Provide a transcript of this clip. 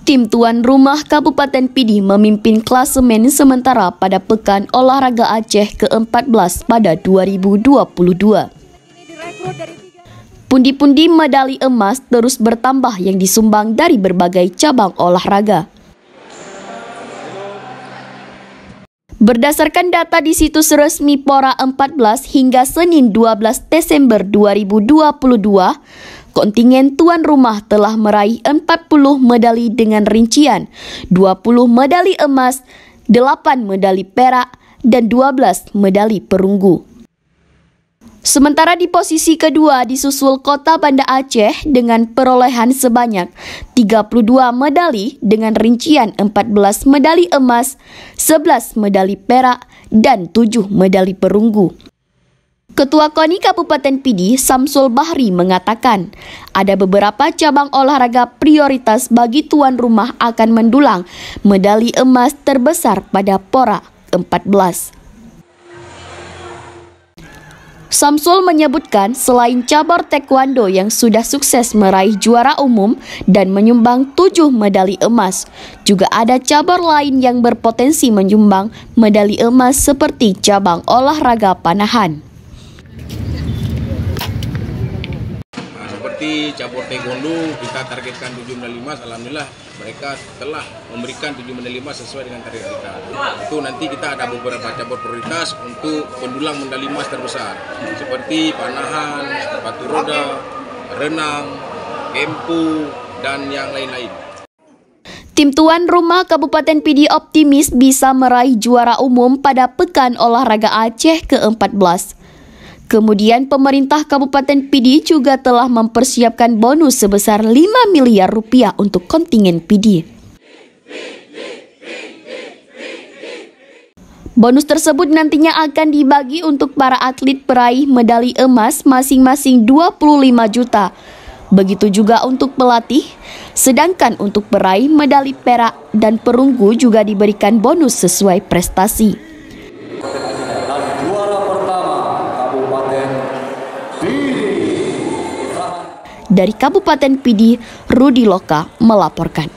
Tim tuan rumah Kabupaten Pidi memimpin klasemen sementara pada Pekan Olahraga Aceh ke-14 pada 2022. Pundi-pundi medali emas terus bertambah yang disumbang dari berbagai cabang olahraga. Berdasarkan data di situs resmi PORA 14 hingga Senin 12 Desember 2022, kontingen tuan rumah telah meraih 40 medali dengan rincian 20 medali emas, 8 medali perak, dan 12 medali perunggu. Sementara di posisi kedua disusul Kota Banda Aceh dengan perolehan sebanyak 32 medali dengan rincian 14 medali emas, 11 medali perak, dan 7 medali perunggu. Ketua KONI Kabupaten Pidi, Samsul Bahri, mengatakan ada beberapa cabang olahraga prioritas bagi tuan rumah akan mendulang medali emas terbesar pada PORA 14. Samsul menyebutkan selain cabur taekwondo yang sudah sukses meraih juara umum dan menyumbang 7 medali emas, juga ada cabur lain yang berpotensi menyumbang medali emas seperti cabang olahraga panahan. Seperti cabur taekwondo kita targetkan 7 medali emas, alhamdulillah mereka telah memberikan 7 medali emas sesuai dengan target kita. Itu nanti kita ada beberapa cabur prioritas untuk pendulang medali emas terbesar seperti panahan, sepatu roda, renang, kempu, dan yang lain-lain. Tim tuan rumah Kabupaten Pidi optimis bisa meraih juara umum pada Pekan Olahraga Aceh ke-14. Kemudian pemerintah Kabupaten Pidi juga telah mempersiapkan bonus sebesar 5 miliar rupiah untuk kontingen Pidi. Bonus tersebut nantinya akan dibagi untuk para atlet peraih medali emas masing-masing 25 juta. Begitu juga untuk pelatih, sedangkan untuk peraih medali perak dan perunggu juga diberikan bonus sesuai prestasi. Dari Kabupaten Pidi, Rudi Loka melaporkan.